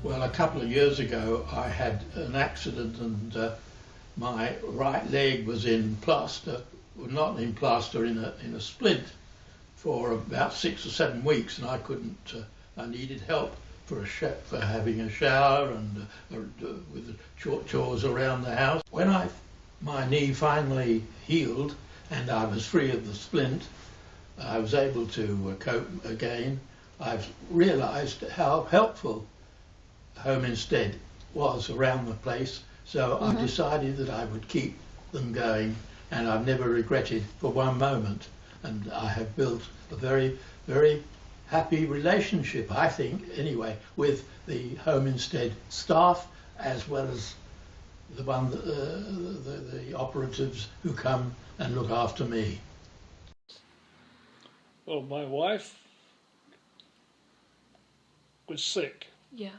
Well, a couple of years ago I had an accident and my right leg was in plaster, well, not in plaster, in a splint for about 6 or 7 weeks, and I couldn't. I needed help for having a shower and with the short chores around the house. When my knee finally healed and I was free of the splint, I was able to cope again. I've realised how helpful Home Instead was around the place, so I decided that I would keep them going, and I've never regretted for one moment. And I have built a very, very happy relationship, I think, anyway, with the Home Instead staff as well as the operatives who come and look after me. Well, my wife was sick. Yeah.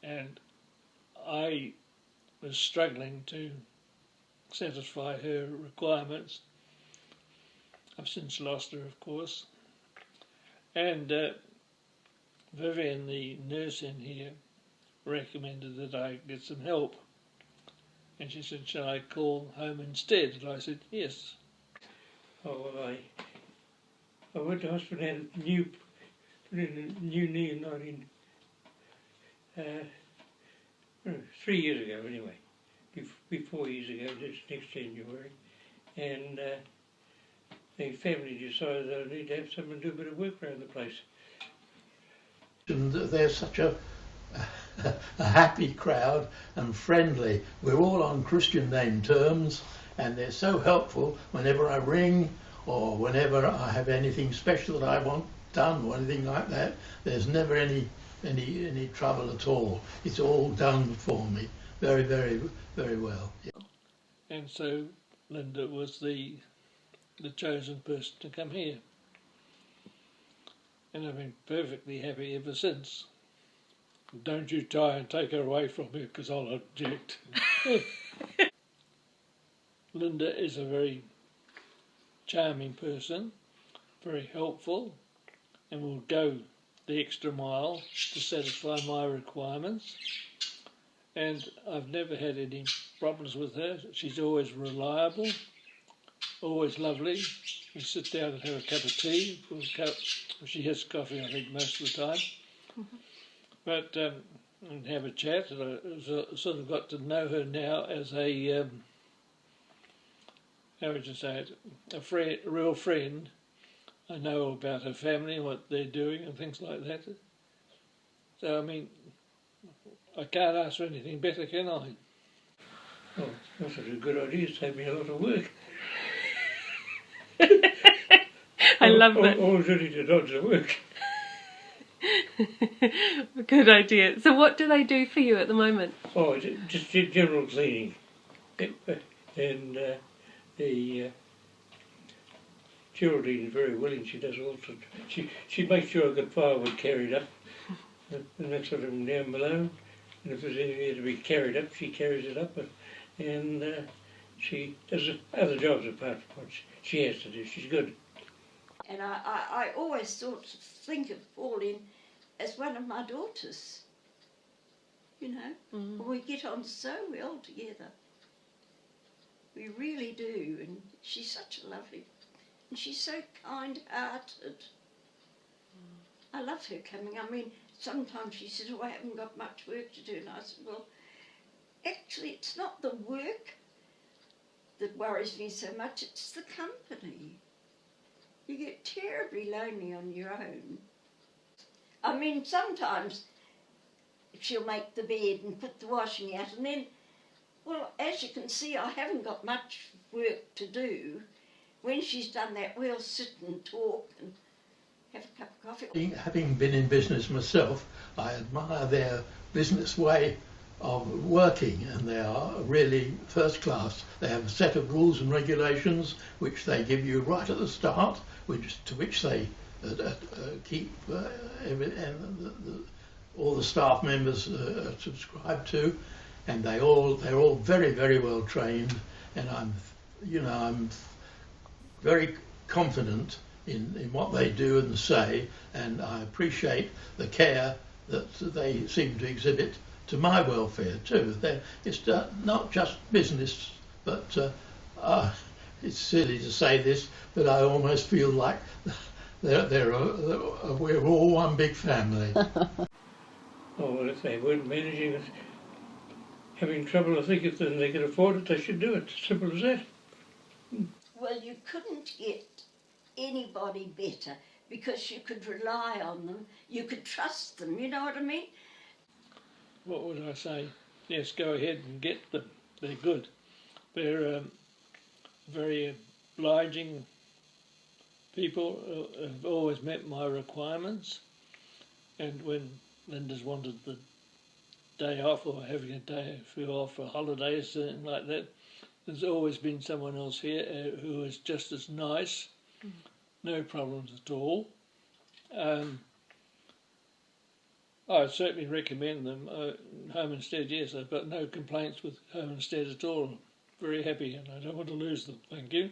And I was struggling to satisfy her requirements. I've since lost her, of course. And Vivian, the nurse in here, recommended that I get some help. And she said, shall I call Home Instead? And I said, yes. Oh, well, I went to hospital and had put in a new knee in 3 years ago anyway, 4 years ago, this next January, and the family decided I need to have someone do a bit of work around the place. And they're such a happy crowd and friendly. We're all on Christian name terms, and they're so helpful whenever I ring or whenever I have anything special that I want done or anything like that. There's never any trouble at all. It's all done for me very, very, very well. Yeah. And so Linda was the chosen person to come here. And I've been perfectly happy ever since. Don't you try and take her away from me, because I'll object. Linda is a very charming person, very helpful, and will go the extra mile to satisfy my requirements. And I've never had any problems with her. She's always reliable, always lovely. We sit down and have a cup of tea. She has coffee, I think, most of the time. But and have a chat. And I sort of got to know her now as a how would you say it? A real friend. I know about her family and what they're doing and things like that. So I mean, I can't ask for anything better, can I? Oh, that's a good idea. It's saved me a lot of work. I love that. Always ready to dodge the work. Good idea. So what do they do for you at the moment? Oh, just general cleaning. And the Geraldine is very willing. She does all sorts. She makes sure I get firewood carried up, and that sort of thing down below. And if there's anything to be carried up, she carries it up, and she does other jobs apart from what she has to do. She's good. And I always think of Pauline as one of my daughters. You know, we get on so well together. We really do, and she's such a lovely, and she's so kind-hearted. I love her coming. I mean, sometimes she says, oh, I haven't got much work to do, and I said, well, actually it's not the work that worries me so much, it's the company. You get terribly lonely on your own. I mean, sometimes she'll make the bed and put the washing out, and then, well, as you can see, I haven't got much work to do. When she's done that, we'll sit and talk and have a cup of coffee. Having been in business myself, I admire their business way of working, and they are really first class. They have a set of rules and regulations which they give you right at the start, to which they keep all the staff members subscribe to, and they're all very, very well trained, and I'm very confident in what they do and say, and I appreciate the care that they seem to exhibit to my welfare too. It's not just business, but it's silly to say this, but I almost feel like we're all one big family. Oh, well, if they weren't managing it, having trouble, I think if they could afford it, they should do it. Simple as that. Well, you couldn't get anybody better because you could rely on them, you could trust them, you know what I mean? What would I say? Yes, go ahead and get them. They're good. They're very obliging people, have always met my requirements. And when Linda's wanted the day off or having a day off for a holiday or something like that, there's always been someone else here who is just as nice, no problems at all. I certainly recommend them. Home Instead, yes, I've got no complaints with Home Instead at all. Very happy, and I don't want to lose them. Thank you.